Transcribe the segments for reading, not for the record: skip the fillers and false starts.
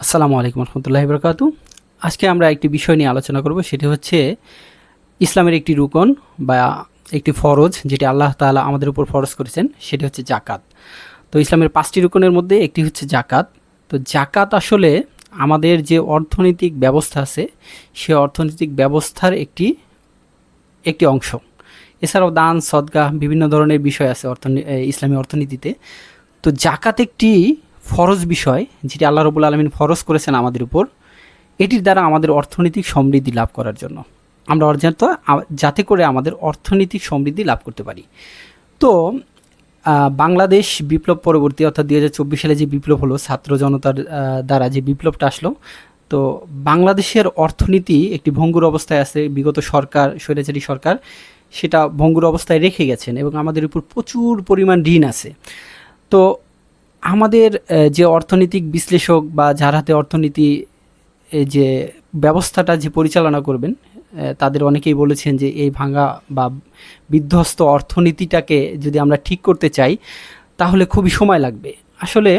আসসালামু আলাইকুম রহমতুল্লাহি বরকাতু। আজকে আমরা একটি বিষয় নিয়ে আলোচনা করব, সেটি হচ্ছে ইসলামের একটি রুকন বা একটি ফরজ, যেটি আল্লাহ তাআলা আমাদের উপর ফরজ করেছেন, সেটি হচ্ছে জাকাত। তো ইসলামের 5টি রুকনের মধ্যে একটি হচ্ছে জাকাত। তো জাকাত আসলে আমাদের যে অর্থনৈতিক ব্যবস্থা আছে, সে অর্থনৈতিক ব্যবস্থার একটি একটি অংশ। এছাড়াও দান, সদকা, বিভিন্ন ধরনের বিষয় আছে ইসলামী অর্থনীতিতে। তো জাকাত একটি ফরজ বিষয়, যেটি আল্লাহ রাব্বুল আলামিন ফরজ করেছেন আমাদের উপর, এটির দ্বারা আমাদের অর্থনৈতিক সমৃদ্ধি লাভ করার জন্য, আমরা যাতে করে আমাদের অর্থনৈতিক সমৃদ্ধি লাভ করতে পারি। তো বাংলাদেশ বিপ্লব পরবর্তী, অর্থাৎ 2024 সালে যে বিপ্লব হলো, ছাত্র জনতার দ্বারা যে বিপ্লবটা আসলো, তো বাংলাদেশের অর্থনীতি একটি ভঙ্গুর অবস্থায় আছে। বিগত সরকার, স্বৈরাচারী সরকার, সেটা ভঙ্গুর অবস্থায় রেখে গেছেন এবং আমাদের উপর প্রচুর পরিমাণ ঋণ আছে। তো আমাদের যে অর্থনৈতিক বিশ্লেষক বা যার হাতে অর্থনীতি যে ব্যবস্থাটা যে পরিচালনা করবেন, তাদের অনেকেই বলেছেন যে এই ভাঙা বা বিধ্বস্ত অর্থনীতিটাকে যদি আমরা ঠিক করতে চাই, তাহলে খুবই সময় লাগবে। আসলে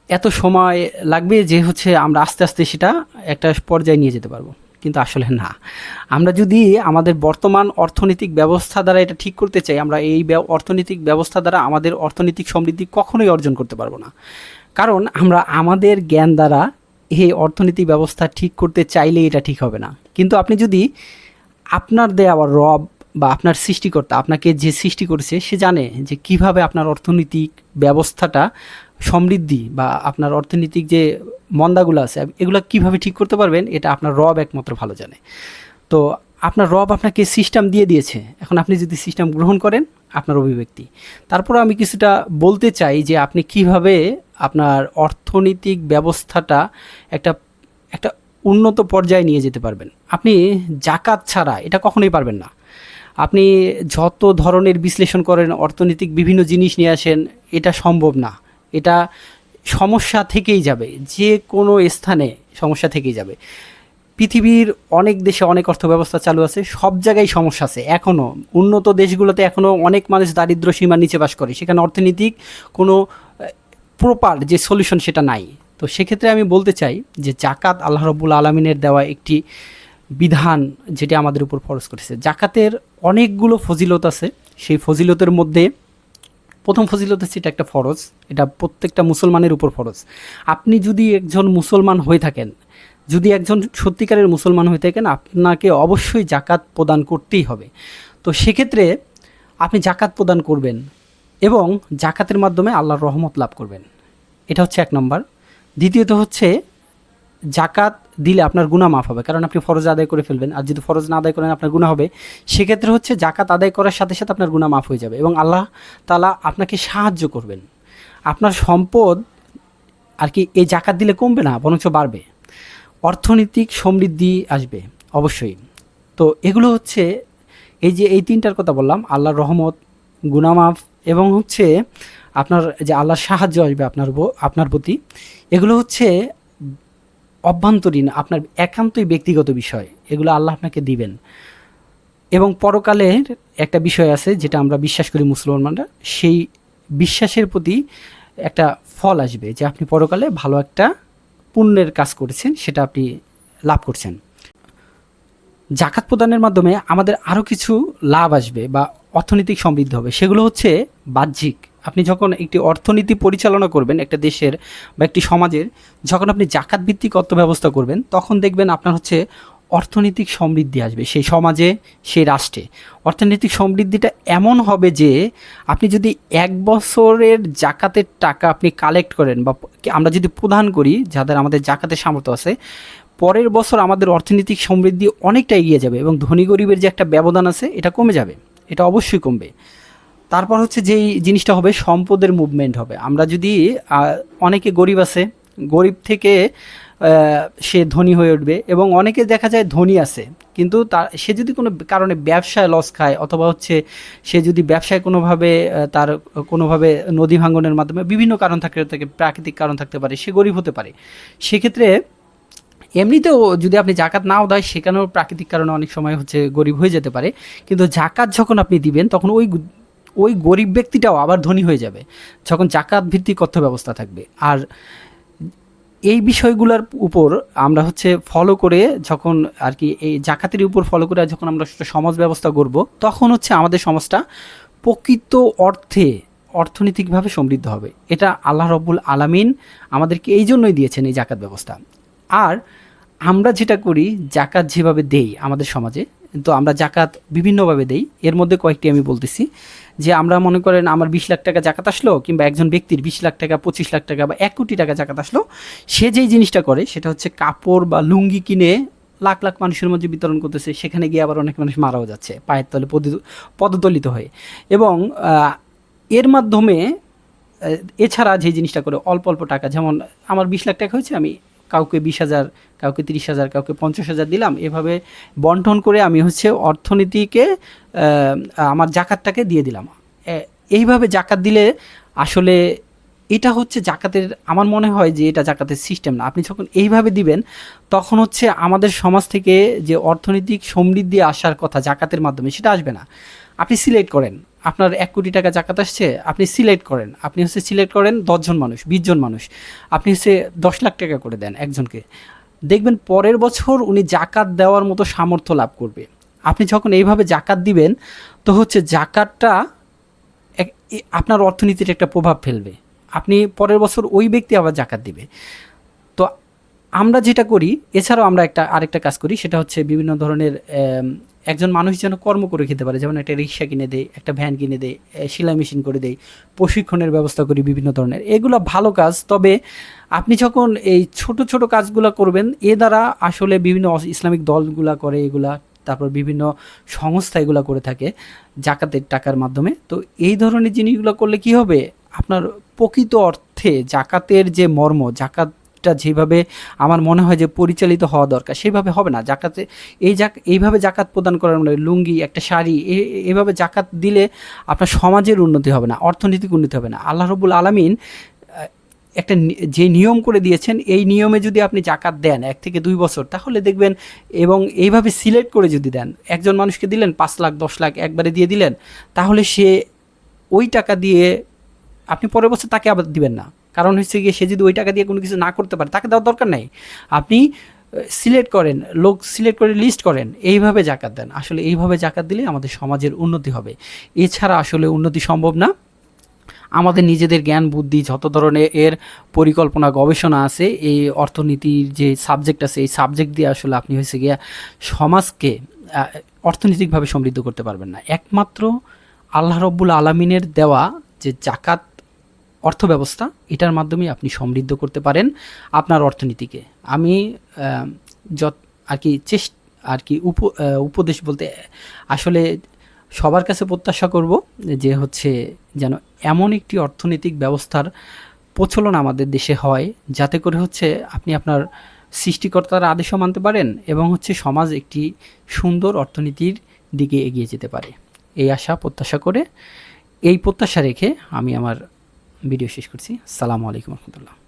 এত সময় লাগবে যে আমরা আস্তে আস্তে সেটা একটা পর্যায়ে নিয়ে যেতে পারবো, কিন্তু আসলে না। আমরা যদি আমাদের বর্তমান অর্থনৈতিক ব্যবস্থা দ্বারা এটা ঠিক করতে চাই, আমরা এই অর্থনৈতিক ব্যবস্থা দ্বারা আমাদের অর্থনৈতিক সমৃদ্ধি কখনোই অর্জন করতে পারবো না। কারণ আমরা আমাদের জ্ঞান দ্বারা এই অর্থনৈতিক ব্যবস্থা ঠিক করতে চাইলে এটা ঠিক হবে না। কিন্তু আপনি যদি আপনার দেওয়া রব বা আপনার সৃষ্টিকর্তা, আপনাকে যে সৃষ্টি করেছে, সে জানে যে কিভাবে আপনার অর্থনৈতিক ব্যবস্থাটা সমৃদ্ধি বা আপনার অর্থনৈতিক যে মন্দাগুলো আছে, এগুলো কিভাবে ঠিক করতে পারবেন, এটা আপনার রব একমাত্র ভালো জানে। তো আপনার রব আপনাকে সিস্টেম দিয়ে দিয়েছে, এখন আপনি যদি সিস্টেম গ্রহণ করেন, আপনার অভিব্যক্তি। তারপরে আমি কিছুটা বলতে চাই যে আপনি কিভাবে আপনার অর্থনৈতিক ব্যবস্থাটা একটা একটা উন্নত পর্যায়ে নিয়ে যেতে পারবেন। আপনি জাকাত ছাড়া এটা কখনোই পারবেন না। আপনি যত ধরনের বিশ্লেষণ করেন, অর্থনৈতিক বিভিন্ন জিনিস নিয়ে আসেন, এটা সম্ভব না। এটা সমস্যা থেকেই যাবে, যে কোনো স্থানে সমস্যা থেকেই যাবে। পৃথিবীর অনেক দেশে অনেক অর্থ ব্যবস্থা চালু আছে, সব জায়গায় সমস্যা আছে এখনও। উন্নত দেশগুলোতে এখনও অনেক মানুষ দারিদ্র্য সীমার নিচে বাস করে, সেখানে অর্থনৈতিক কোনো প্রপার যে সলিউশন সেটা নাই। তো সেক্ষেত্রে আমি বলতে চাই যে জাকাত আল্লাহ রাব্বুল আলামিনের দেওয়া একটি বিধান, যেটি আমাদের উপর ফরজ করেছে। জাকাতের অনেকগুলো ফজিলত আছে। সেই ফজিলতের মধ্যে প্রথম ফজিলত হচ্ছে এটা একটা ফরজ, এটা প্রত্যেকটা মুসলমানের উপর ফরজ। আপনি যদি একজন মুসলমান হয়ে থাকেন, যদি একজন সত্যিকারের মুসলমান হয়ে থাকেন, আপনাকে অবশ্যই জাকাত প্রদান করতেই হবে। তো সেক্ষেত্রে আপনি জাকাত প্রদান করবেন এবং জাকাতের মাধ্যমে আল্লাহর রহমত লাভ করবেন। এটা হচ্ছে 1 নম্বর। দ্বিতীয়ত হচ্ছে জাকাত দিলে আপনার গুনাহ মাফ হবে, কারণ আপনি ফরজ আদায় করে ফেলবেন। আর যদি ফরজ না আদায় করেন, আপনার গুনাহ হবে। সেক্ষেত্রে হচ্ছে জাকাত আদায় করার সাথে সাথে আপনার গুনাহ মাফ হয়ে যাবে এবং আল্লাহ তাআলা আপনাকে সাহায্য করবেন। আপনার সম্পদ আর কি এই জাকাত দিলে কমবে না, বরঞ্চ বাড়বে। অর্থনৈতিক সমৃদ্ধি আসবে অবশ্যই। তো এগুলো হচ্ছে, এই যে এই 3টার কথা বললাম, আল্লাহর রহমত, গুনাহ মাফ এবং হচ্ছে আপনার যে আল্লাহর সাহায্য আসবে আপনার প্রতি, এগুলো হচ্ছে অভ্যন্তরীণ, আপনার একান্তই ব্যক্তিগত বিষয়। এগুলো আল্লাহ আপনাকে দিবেন। এবং পরকালের একটা বিষয় আছে যেটা আমরা বিশ্বাস করি মুসলমানরা, সেই বিশ্বাসের প্রতি একটা ফল আসবে, যে আপনি পরকালে ভালো একটা পুণ্যের কাজ করেছেন, সেটা আপনি লাভ করছেন। জাকাত প্রদানের মাধ্যমে আমাদের আরও কিছু লাভ আসবে বা অর্থনৈতিক সমৃদ্ধি হবে। সেগুলো হচ্ছে বাহ্যিক। আপনি যখন একটি অর্থনীতি পরিচালনা করবেন একটা দেশের বা একটি সমাজের, যখন আপনি জাকাত ভিত্তিক অর্থ ব্যবস্থা করবেন, তখন দেখবেন আপনার হচ্ছে অর্থনৈতিক সমৃদ্ধি আসবে সেই সমাজে, সেই রাষ্ট্রে। অর্থনৈতিক সমৃদ্ধিটা এমন হবে যে আপনি যদি 1 বছরের জাকাতের টাকা আপনি কালেক্ট করেন বা আমরা যদি প্রদান করি, যাদের আমাদের জাকাতের সামর্থ্য আছে, পরের বছর আমাদের অর্থনৈতিক সমৃদ্ধি অনেকটা এগিয়ে যাবে এবং ধনী গরিবের যে একটা ব্যবধান আছে, এটা কমে যাবে। এটা অবশ্যই কমবে। তারপর হচ্ছে যেই জিনিসটা হবে, সম্পদের মুভমেন্ট হবে। আমরা যদি অনেকে গরিব আছে, গরিব থেকে সে ধনী হয়ে উঠবে, এবং অনেকে দেখা যায় ধনী আছে কিন্তু সে যদি কোনো কারণে ব্যবসায় লস খায়, অথবা হচ্ছে সে যদি ব্যবসায় কোনোভাবে তার কোনোভাবে নদী ভাঙনের মাধ্যমে বিভিন্ন কারণ থাকতে থাকে, প্রাকৃতিক কারণ থাকতে পারে, সে গরিব হতে পারে। সেক্ষেত্রে এমনিতেও যদি আপনি জাকাত নাও দেয়, সেখানেও প্রাকৃতিক কারণে অনেক সময় হচ্ছে গরিব হয়ে যেতে পারে। কিন্তু জাকাত যখন আপনি দিবেন, তখন ওই গরিব ব্যক্তিটাও আবার ধনী হয়ে যাবে, যখন জাকাত ভিত্তিক অর্থ ব্যবস্থা থাকবে। আর এই বিষয়গুলোর উপর আমরা হচ্ছে ফলো করে যখন আর কি এই জাকাতের উপর ফলো করে যখন আমরা সমাজ ব্যবস্থা গড়ব, তখন হচ্ছে আমাদের সমাজটা প্রকৃত অর্থে অর্থনৈতিকভাবে সমৃদ্ধ হবে। এটা আল্লাহ রব্বুল আলামিন আমাদেরকে এই জন্যই দিয়েছেন এই জাকাত ব্যবস্থা। আর আমরা যেটা করি, জাকাত যেভাবে দেই আমাদের সমাজে, তো আমরা জাকাত বিভিন্নভাবে দেই। এর মধ্যে কয়েকটি আমি বলতেছি, যে আমরা মনে করেন আমার 20 লাখ টাকা জাকাত আসলো, কিংবা একজন ব্যক্তির 20 লাখ টাকা, 25 লাখ টাকা বা 1 কোটি টাকা জাকাত আসলো, সে যেই জিনিসটা করে সেটা হচ্ছে কাপড় বা লুঙ্গি কিনে লাখ লাখ মানুষের মধ্যে বিতরণ করতেছে। সেখানে গিয়ে আবার অনেক মানুষ মারাও যাচ্ছে পায়ের তলে পদদলিত হয়ে। এবং এর মাধ্যমে এছাড়া যে জিনিসটা করে অল্প অল্প টাকা, যেমন আমার 20 লাখ টাকা হয়েছে, আমি কাউকে 20,000, কাউকে 30,000, কাউকে 50,000 দিলাম। এভাবে বন্টন করে আমি হচ্ছে অর্থনীতিকে আমার জাকাতটাকে দিয়ে দিলাম। এইভাবে জাকাত দিলে আসলে এটা হচ্ছে জাকাতের, আমার মনে হয় যে এটা জাকাতের সিস্টেম না। আপনি যখন এইভাবে দিবেন, তখন হচ্ছে আমাদের সমাজ থেকে যে অর্থনৈতিক সমৃদ্ধি আসার কথা জাকাতের মাধ্যমে, সেটা আসবে না। আপনি সিলেক্ট করেন, আপনার 1 কোটি টাকা জাকাত আসছে, আপনি সিলেক্ট করেন, আপনি হচ্ছে সিলেক্ট করেন 10 জন মানুষ, 20 জন মানুষ, আপনি হচ্ছে 10 লাখ টাকা করে দেন একজনকে। দেখবেন পরের বছর উনি জাকাত দেওয়ার মতো সামর্থ্য লাভ করবে। আপনি যখন এইভাবে জাকাত দিবেন, তো হচ্ছে জাকাতটা আপনার অর্থনীতির একটা প্রভাব ফেলবে। আপনি পরের বছর ওই ব্যক্তি আবার জাকাত দিবে। তো আমরা যেটা করি, এছাড়াও আমরা আরেকটা কাজ করি, সেটা হচ্ছে বিভিন্ন ধরনের একজন মানুষ যেন কর্ম করে খেতে পারে। যেমন একটা রিক্সা কিনে দেয়, একটা ভ্যান কিনে দেয়, সেলাই মেশিন করে দেয়, প্রশিক্ষণের ব্যবস্থা করি বিভিন্ন ধরনের। এগুলো ভালো কাজ। তবে আপনি যখন এই ছোট ছোট কাজগুলো করবেন, এ দ্বারা আসলে বিভিন্ন ইসলামিক দলগুলা করে এগুলা, তারপর বিভিন্ন সংস্থা এগুলো করে থাকে জাকাতের টাকার মাধ্যমে। তো এই ধরনের জিনিসগুলো করলে কি হবে, আপনার প্রকৃত অর্থে জাকাতের যে মর্ম, জাকাতটা যেভাবে আমার মনে হয় যে পরিচালিত হওয়া দরকার, সেভাবে হবে না। জাকাতে এইভাবে জাকাত প্রদান করার মানে লুঙ্গি, একটা শাড়ি, এইভাবে জাকাত দিলে আপনার সমাজের উন্নতি হবে না, অর্থনৈতিক উন্নতি হবে না। আল্লাহ রব্বুল আলামিন একটা যে নিয়ম করে দিয়েছেন, এই নিয়মে যদি আপনি জাকাত দেন 1 থেকে 2 বছর, তাহলে দেখবেন, এবং এইভাবে সিলেক্ট করে যদি দেন, একজন মানুষকে দিলেন 5 লাখ 10 লাখ একবারে দিয়ে দিলেন, তাহলে সে ওই টাকা দিয়ে আপনি পরের বছর তাকে আবার দিবেন না। কারণ হচ্ছে গিয়ে, সে যদি ওই টাকা দিয়ে কোনো কিছু না করতে পারে, তাকে দেওয়ার দরকার নেই। আপনি সিলেক্ট করেন, লোক সিলেক্ট করে লিস্ট করেন, এইভাবে জাকাত দেন। আসলে এইভাবে জাকাত দিলে আমাদের সমাজের উন্নতি হবে। এছাড়া আসলে উন্নতি সম্ভব না। আমাদের নিজেদের জ্ঞান বুদ্ধি, যত ধরনের পরিকল্পনা গবেষণা আছে, এই অর্থনীতির যে সাবজেক্ট আছে, এই সাবজেক্ট দিয়ে আসলে আপনি হয়েছে গিয়া সমাজকে অর্থনৈতিকভাবে সমৃদ্ধ করতে পারবেন না। একমাত্র আল্লাহ রব্বুল আলামিনের দেওয়া যে জাকাত অর্থ ব্যবস্থা, এটার মাধ্যমে আপনি সমৃদ্ধ করতে পারেন আপনার অর্থনীতিকে। আমি যত আর কি উপদেশ বলতে আসলে সবার কাছে প্রত্যাশা করব যে হচ্ছে যেন এমন একটি অর্থনৈতিক ব্যবস্থার প্রচলন আমাদের দেশে হয়, যাতে করে হচ্ছে আপনি আপনার সৃষ্টিকর্তার আদেশও মানতে পারেন, এবং হচ্ছে সমাজ একটি সুন্দর অর্থনীতির দিকে এগিয়ে যেতে পারে। এই আশা প্রত্যাশা করে, এই প্রত্যাশা রেখে আমি আমার ভিডিও শেষ করছি। আসসালামু আলাইকুম রহমতুল্লাহ।